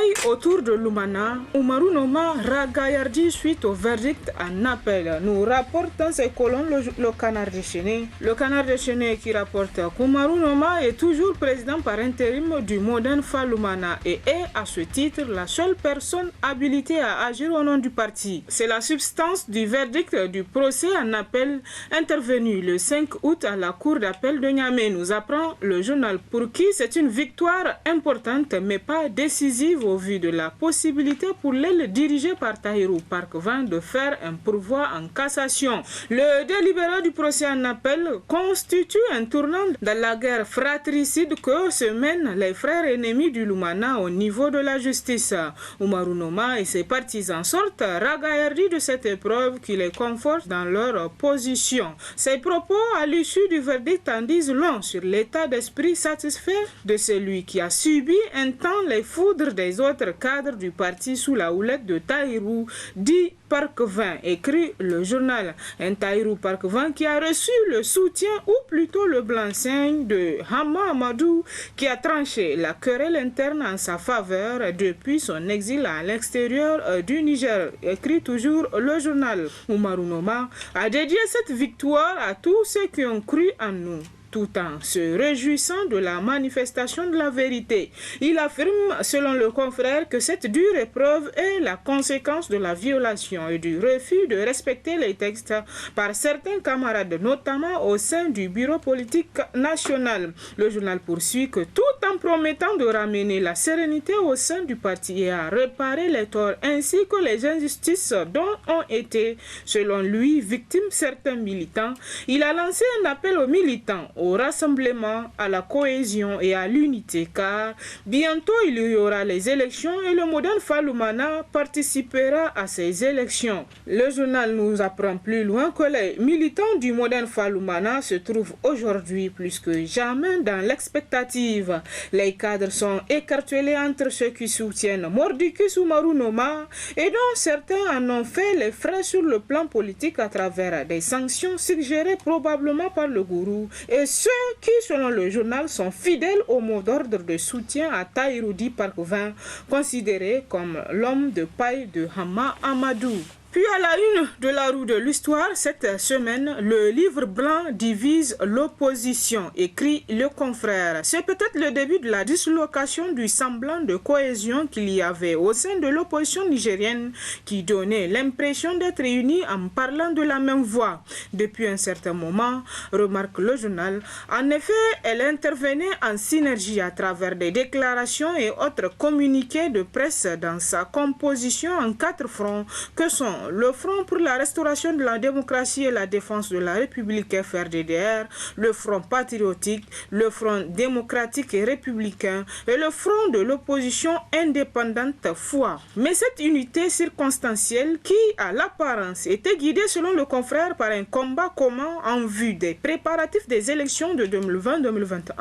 bataille autour de Lumana, Oumarou Noma ragaillardi suite au verdict en appel. Nous rapporte dans ses colonnes le Canard déchaîné. Le Canard déchaîné qui rapporte qu'Oumarou Noma est toujours président par intérim du Modern Fall Lumana et est à ce titre la seule personne habilitée à agir au nom du parti. C'est la substance du verdict du procès en appel intervenu le 5 août à la cour d'appel de Niamey, nous apprend le journal, pour qui c'est une victoire importante mais pas décisive au vu de la possibilité pour l'aile dirigée par Tahirou Parkvan de faire un pourvoi en cassation. Le délibéré du procès en appel constitue un tournant dans la guerre fratricide que se mènent les frères ennemis du Lumana au niveau de la justice. Oumarou Noma et ses partisans sortent ragaillardis de cette épreuve qui les conforte dans leur position. Ses propos à l'issue du verdict en disent long sur l'état d'esprit satisfait de celui qui a subi un temps les foudres des autres cadres du parti sous la houlette de Tahirou, dit Parkvan, écrit le journal. Un Tahirou Parkvan qui a reçu le soutien ou plutôt le blanc-seing de Hama Amadou qui a tranché la querelle interne en sa faveur depuis son exil à l'extérieur du Niger, écrit toujours le journal. Oumarou Noma a dédié cette victoire à tous ceux qui ont cru en nous, tout en se réjouissant de la manifestation de la vérité. Il affirme, selon le confrère, que cette dure épreuve est la conséquence de la violation et du refus de respecter les textes par certains camarades, notamment au sein du bureau politique national. Le journal poursuit que tout en promettant de ramener la sérénité au sein du parti et à réparer les torts ainsi que les injustices dont ont été, selon lui, victimes certains militants, il a lancé un appel aux militants au rassemblement, à la cohésion et à l'unité, car bientôt il y aura les élections et le Modern Fall Lumana participera à ces élections. Le journal nous apprend plus loin que les militants du Modern Fall Lumana se trouvent aujourd'hui plus que jamais dans l'expectative. Les cadres sont écartelés entre ceux qui soutiennent Mordicus Oumarou Noma et dont certains en ont fait les frais sur le plan politique à travers des sanctions suggérées probablement par le gourou, et ceux qui, selon le journal, sont fidèles au mot d'ordre de soutien à Tahirou Parkvan, considéré comme l'homme de paille de Hama Amadou. Puis à la une de la roue de l'histoire, cette semaine, le livre blanc divise l'opposition, écrit le confrère. C'est peut-être le début de la dislocation du semblant de cohésion qu'il y avait au sein de l'opposition nigérienne qui donnait l'impression d'être unie en parlant de la même voix. Depuis un certain moment, remarque le journal, en effet, elle intervenait en synergie à travers des déclarations et autres communiqués de presse dans sa composition en 4 fronts que sont le Front pour la restauration de la démocratie et la défense de la République FRDDR, le Front patriotique, le Front démocratique et républicain et le Front de l'opposition indépendante FOI. Mais cette unité circonstancielle qui, à l'apparence, était guidée selon le confrère par un combat commun en vue des préparatifs des élections de 2020-2021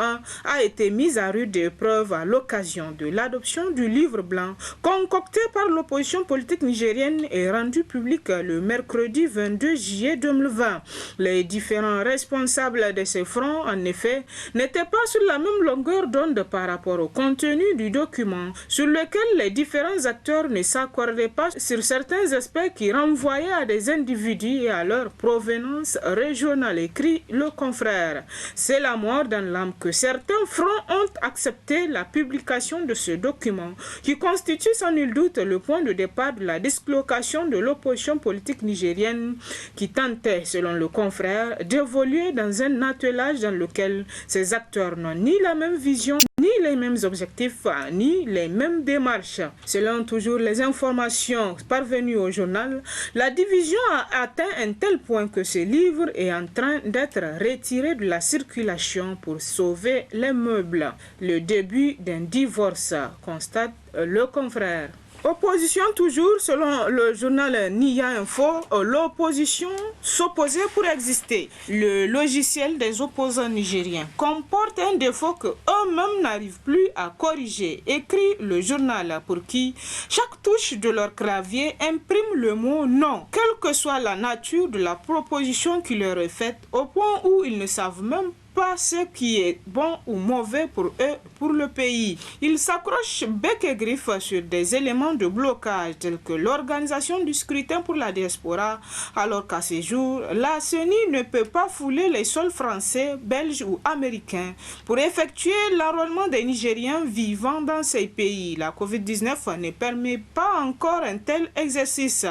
a été mise à rude épreuve à l'occasion de l'adoption du livre blanc concocté par l'opposition politique nigérienne et rendu public le mercredi 22 juillet 2020. Les différents responsables de ces fronts, en effet, n'étaient pas sur la même longueur d'onde par rapport au contenu du document, sur lequel les différents acteurs ne s'accordaient pas sur certains aspects qui renvoyaient à des individus et à leur provenance régionale, écrit le confrère. C'est la mort dans l'âme que certains fronts ont accepté la publication de ce document, qui constitue sans nul doute le point de départ de la dislocation de l'opposition politique nigérienne qui tentait, selon le confrère, d'évoluer dans un attelage dans lequel ces acteurs n'ont ni la même vision, ni les mêmes objectifs, ni les mêmes démarches. Selon toujours les informations parvenues au journal, la division a atteint un tel point que ce livre est en train d'être retiré de la circulation pour sauver les meubles. Le début d'un divorce, constate le confrère. Opposition toujours, selon le journal Nia Info, l'opposition s'opposait pour exister. Le logiciel des opposants nigériens comporte un défaut que eux-mêmes n'arrivent plus à corriger, écrit le journal, pour qui chaque touche de leur clavier imprime le mot non, quelle que soit la nature de la proposition qui leur est faite, au point où ils ne savent même pas ce qui est bon ou mauvais pour eux, pour le pays. Ils s'accrochent bec et griffe sur des éléments de blocage tels que l'organisation du scrutin pour la diaspora, alors qu'à ce jour, la CENI ne peut pas fouler les sols français, belges ou américains pour effectuer l'enrôlement des Nigériens vivant dans ces pays. La COVID-19 ne permet pas encore un tel exercice.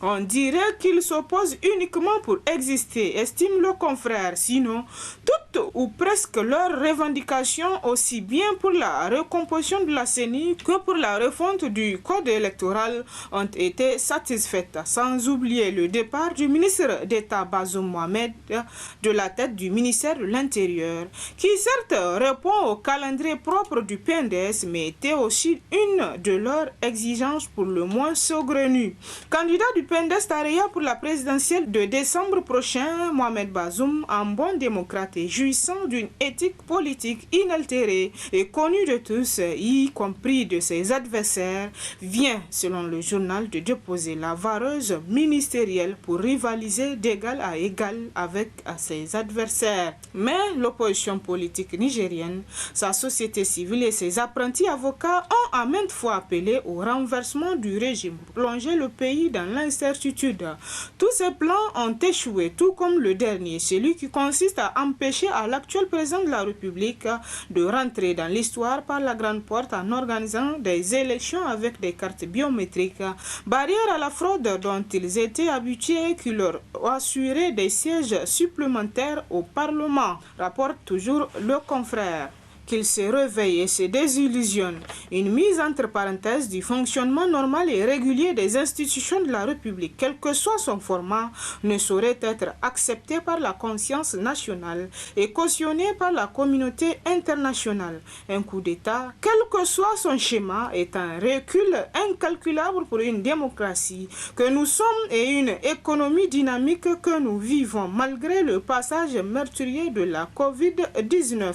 On dirait qu'ils s'opposent uniquement pour exister, estime le confrère. Sinon, toutes ou presque leurs revendications, aussi bien pour la recomposition de la CENI que pour la refonte du code électoral, ont été satisfaites. Sans oublier le départ du ministre d'État Bazoum Mohamed de la tête du ministère de l'Intérieur, qui certes répond au calendrier propre du PNDS, mais était aussi une de leurs exigences pour le moins saugrenues. Candidat du PNDS Tareya pour la présidentielle de décembre prochain, Mohamed Bazoum, un bon démocrate et jouissant d'une éthique politique inaltérée et connue de tous, y compris de ses adversaires, vient, selon le journal, de déposer la vareuse ministérielle pour rivaliser d'égal à égal avec ses adversaires. Mais l'opposition politique nigérienne, sa société civile et ses apprentis avocats ont à maintes fois appelé au renversement du régime pour plonger le pays dans l'incertitude. Tous ces plans ont échoué, tout comme le dernier, celui qui consiste à empêcher à l'actuel président de la République de rentrer dans l'histoire par la grande porte en organisant des élections avec des cartes biométriques, barrière à la fraude dont ils étaient habitués, qui leur assurait des sièges supplémentaires au Parlement, rapporte toujours le confrère. Qu'il se réveille et se désillusionne. Une mise entre parenthèses du fonctionnement normal et régulier des institutions de la République, quel que soit son format, ne saurait être accepté par la conscience nationale et cautionné par la communauté internationale. Un coup d'État, quel que soit son schéma, est un recul incalculable pour une démocratie que nous sommes et une économie dynamique que nous vivons malgré le passage meurtrier de la COVID-19.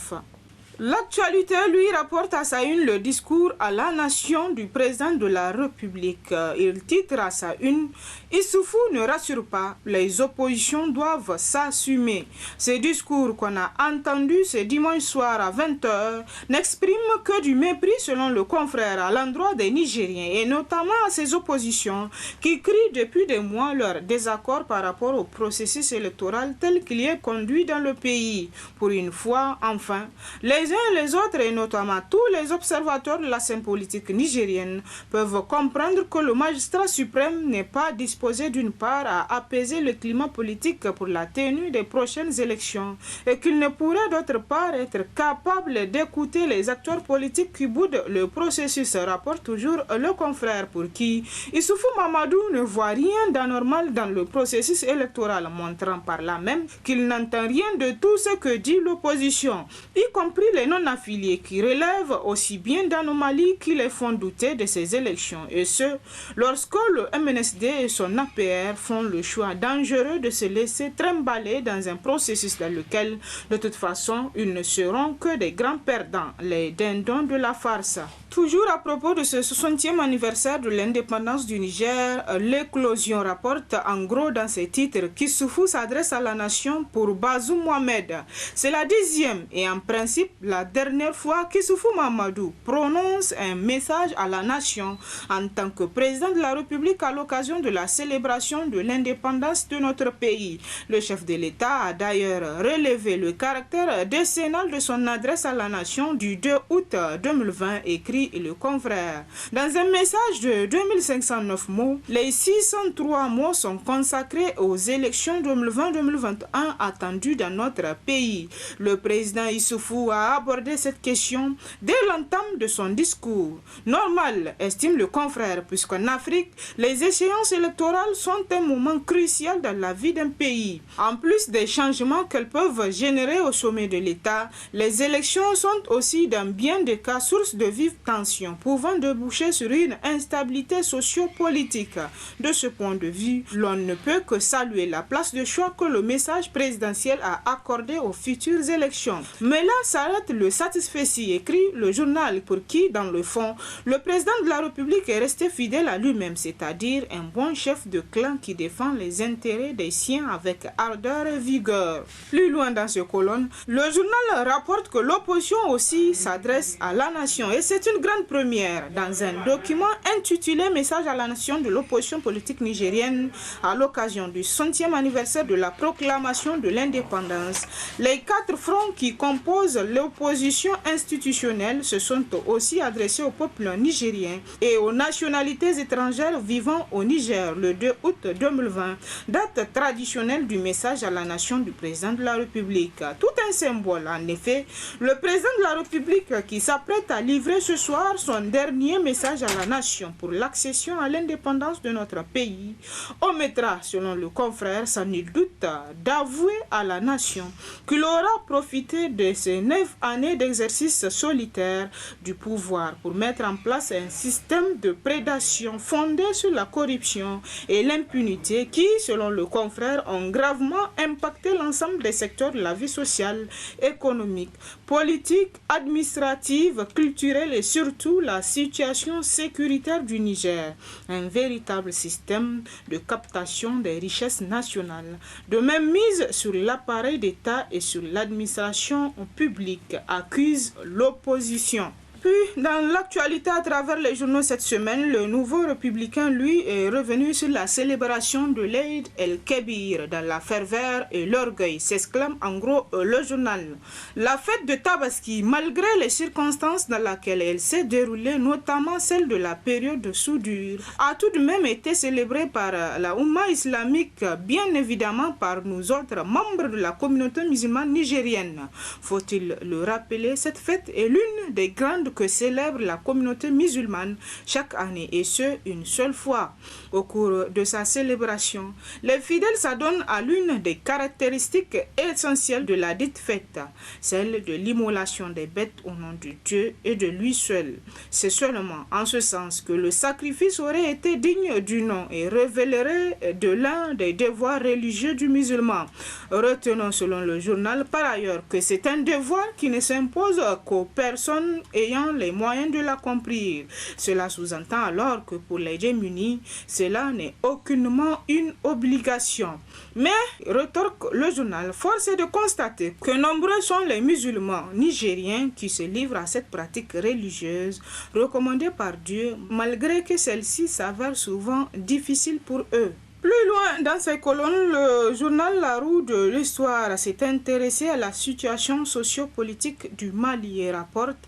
L'actualité, lui, rapporte à sa une le discours à la nation du président de la République. Il titre à sa une « Issoufou ne rassure pas, les oppositions doivent s'assumer ». Ce discours qu'on a entendu ce dimanche soir à 20h n'exprime que du mépris selon le confrère à l'endroit des Nigériens et notamment à ces oppositions qui crient depuis des mois leur désaccord par rapport au processus électoral tel qu'il est conduit dans le pays. Pour une fois, enfin, les uns et les autres, et notamment tous les observateurs de la scène politique nigérienne, peuvent comprendre que le magistrat suprême n'est pas disposé d'une part à apaiser le climat politique pour la tenue des prochaines élections et qu'il ne pourrait d'autre part être capable d'écouter les acteurs politiques qui boudent le processus, rapporte toujours le confrère, pour qui Issoufou Mamadou ne voit rien d'anormal dans le processus électoral, montrant par là même qu'il n'entend rien de tout ce que dit l'opposition, y compris les non-affiliés qui relèvent aussi bien d'anomalies qui les font douter de ces élections, et ce, lorsque le MNSD et son APR font le choix dangereux de se laisser trimballer dans un processus dans lequel, de toute façon, ils ne seront que des grands perdants, les dindons de la farce. Toujours à propos de ce 60e anniversaire de l'indépendance du Niger, l'éclosion rapporte en gros dans ses titres qu'Issoufou s'adresse à la nation pour Bazoum Mohamed. C'est la 10e et en principe la dernière fois qu'Issoufou Mamadou prononce un message à la nation en tant que président de la République à l'occasion de la célébration de l'indépendance de notre pays. Le chef de l'État a d'ailleurs relevé le caractère décennal de son adresse à la nation du 2 août 2020, écrit le confrère. Dans un message de 2509 mots, les 603 mots sont consacrés aux élections 2020-2021 attendues dans notre pays. Le président Issoufou a abordé cette question dès l'entame de son discours. Normal, estime le confrère, puisqu'en Afrique, les échéances électorales sont un moment crucial dans la vie d'un pays. En plus des changements qu'elles peuvent générer au sommet de l'État, les élections sont aussi dans bien des cas source de vives tensions, pouvant déboucher sur une instabilité socio-politique. De ce point de vue, l'on ne peut que saluer la place de choix que le message présidentiel a accordé aux futures élections. Mais là s'arrête fait le satisfait, écrit le journal, pour qui, dans le fond, le président de la République est resté fidèle à lui-même, c'est-à-dire un bon chef de clan qui défend les intérêts des siens avec ardeur et vigueur. Plus loin dans ce colonne, le journal rapporte que l'opposition aussi s'adresse à la nation et c'est une grande première dans un document intitulé Message à la nation de l'opposition politique nigérienne à l'occasion du 100e anniversaire de la proclamation de l'indépendance. Les 4 fronts qui composent l'opposition institutionnelle se sont aussi adressés au peuple nigérien et aux nationalités étrangères vivant au Niger le 2 août 2020, date traditionnelle du message à la nation du président de la République. Tout un symbole, en effet, le président de la République qui s'apprête à livrer ce soir son dernier message à la nation pour l'accession à l'indépendance de notre pays, omettra, selon le confrère, sans nul doute, d'avouer à la nation qu'il aura profité de ces 9 années d'exercice solitaire du pouvoir pour mettre en place un système de prédation fondé sur la corruption et l'impunité qui, selon le confrère, ont gravement impacté l'ensemble des secteurs de la vie sociale, économique, politique, administrative, culturelle et surtout la situation sécuritaire du Niger. Un véritable système de captation des richesses nationales, de même mise sur l'appareil d'État et sur l'administration publique, accuse l'opposition. Puis, dans l'actualité à travers les journaux cette semaine, le Nouveau Républicain, lui, est revenu sur la célébration de l'Eid el-Kébir dans la ferveur et l'orgueil, s'exclame en gros le journal. La fête de Tabaski, malgré les circonstances dans lesquelles elle s'est déroulée, notamment celle de la période de soudure, a tout de même été célébrée par la Oumma islamique, bien évidemment par nous autres membres de la communauté musulmane nigérienne. Faut-il le rappeler, cette fête est l'une des grandes que célèbre la communauté musulmane chaque année et ce, une seule fois. Au cours de sa célébration, les fidèles s'adonnent à l'une des caractéristiques essentielles de la dite fête, celle de l'immolation des bêtes au nom de Dieu et de lui seul. C'est seulement en ce sens que le sacrifice aurait été digne du nom et révélerait de l'un des devoirs religieux du musulman. Retenons selon le journal par ailleurs que c'est un devoir qui ne s'impose qu'aux personnes ayant les moyens de l'accomplir. Cela sous-entend alors que pour les démunis, cela n'est aucunement une obligation. Mais, retorque le journal, force est de constater que nombreux sont les musulmans nigériens qui se livrent à cette pratique religieuse recommandée par Dieu, malgré que celle-ci s'avère souvent difficile pour eux. Plus loin dans ces colonnes, le journal La Roue de l'Histoire s'est intéressé à la situation socio-politique du Mali et rapporte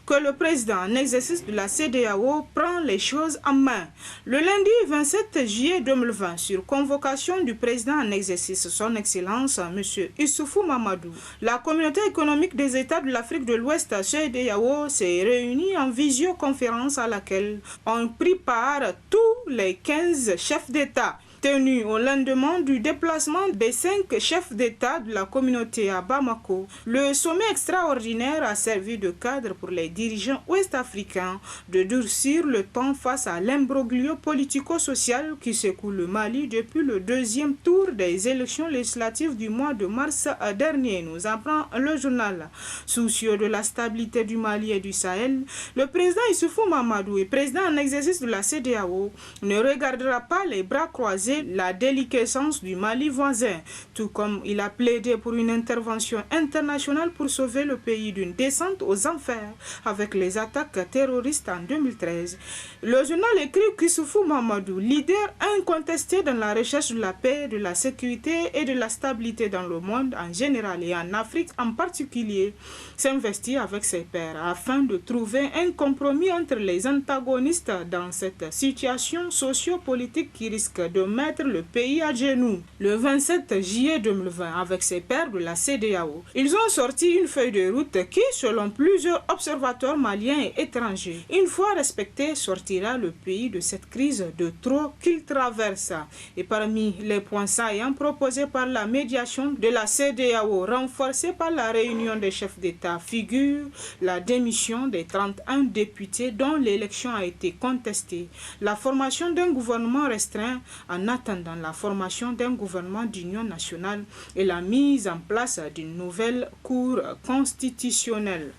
que le président en exercice de la CEDEAO prend les choses en main. Le lundi 27 juillet 2020, sur convocation du président en exercice, son Excellence, M. Issoufou Mamadou, la communauté économique des États de l'Afrique de l'Ouest, CEDEAO, s'est réunie en visioconférence à laquelle ont pris part tous les 15 chefs d'État. Tenu au lendemain du déplacement des 5 chefs d'État de la communauté à Bamako, le sommet extraordinaire a servi de cadre pour les dirigeants ouest-africains de durcir le ton face à l'imbroglio politico-social qui secoue le Mali depuis le deuxième tour des élections législatives du mois de mars dernier, nous apprend le journal. Soucieux de la stabilité du Mali et du Sahel, le président Issoufou Mamadou et président en exercice de la CEDEAO ne regardera pas les bras croisés la déliquescence du Mali voisin, tout comme il a plaidé pour une intervention internationale pour sauver le pays d'une descente aux enfers avec les attaques terroristes en 2013. Le journal écrit qu'Issoufou Mamadou, leader incontesté dans la recherche de la paix, de la sécurité et de la stabilité dans le monde en général et en Afrique en particulier, s'investit avec ses pairs afin de trouver un compromis entre les antagonistes dans cette situation socio-politique qui risque de mettre le pays à genoux. Le 27 juillet 2020, avec ses pairs de la CEDEAO, ils ont sorti une feuille de route qui, selon plusieurs observateurs maliens et étrangers, une fois respectée, sortira le pays de cette crise de trop qu'il traverse. Et parmi les points saillants proposés par la médiation de la CEDEAO, renforcée par la réunion des chefs d'État, figure la démission des 31 députés dont l'élection a été contestée, la formation d'un gouvernement restreint en attendant la formation d'un gouvernement d'union nationale et la mise en place d'une nouvelle cour constitutionnelle.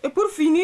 Et pour finir,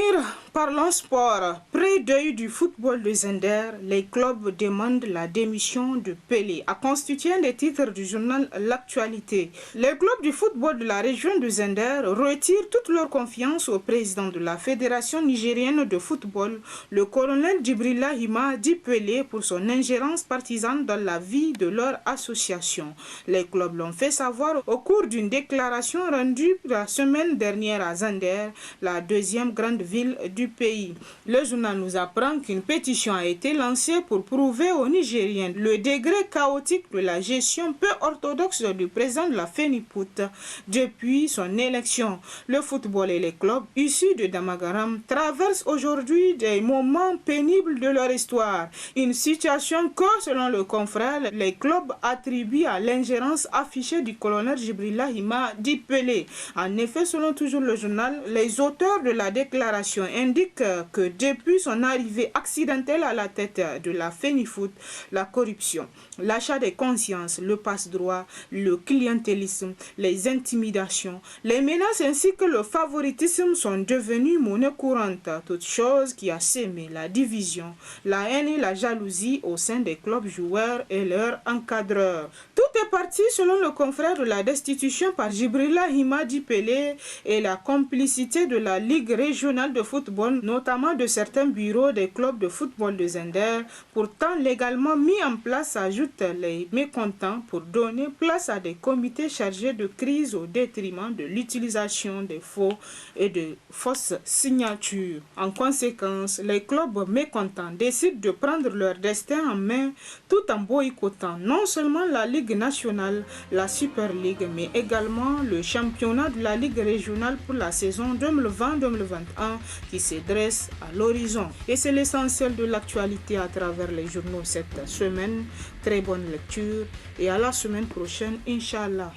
parlons sport. Pré-deuil du football de Zender, les clubs demandent la démission de Pelé, a constitué un des titres du journal L'Actualité. Les clubs du football de la région de Zender retirent toute leur confiance au président de la Fédération nigérienne de football, le colonel Djibrila Hima dit Pelé, pour son ingérence partisane dans la vie de leur association. Les clubs l'ont fait savoir au cours d'une déclaration rendue la semaine dernière à Zender, la deuxième grande ville du pays. Le journal nous apprend qu'une pétition a été lancée pour prouver aux Nigériens le degré chaotique de la gestion peu orthodoxe du président de la FENIFOOT depuis son élection. Le football et les clubs issus de Damagaram traversent aujourd'hui des moments pénibles de leur histoire. Une situation que, selon le confrère, les clubs attribuent à l'ingérence affichée du colonel Djibrila Hima dit Pelé. En effet, selon toujours le journal, les auteurs de la déclaration indique que depuis son arrivée accidentelle à la tête de la FENIFOOT, la corruption, l'achat des consciences, le passe-droit, le clientélisme, les intimidations, les menaces ainsi que le favoritisme sont devenus monnaie courante, toute chose qui a sémé la division, la haine et la jalousie au sein des clubs joueurs et leurs encadreurs. Tout est parti, selon le confrère, de la destitution par Djibrila Hima dit Pelé et la complicité de la Ligue régionale de football, notamment de certains bureaux des clubs de football de Zender, pourtant légalement mis en place, ajoutent les mécontents, pour donner place à des comités chargés de crise au détriment de l'utilisation des faux et de fausses signatures. En conséquence, les clubs mécontents décident de prendre leur destin en main tout en boycottant non seulement la Ligue nationale, la Super League, mais également le championnat de la Ligue régionale pour la saison 2020-2021 qui se dresse à l'horizon. Et c'est l'essentiel de l'actualité à travers les journaux cette semaine. Très bonne lecture et à la semaine prochaine, Inch'Allah.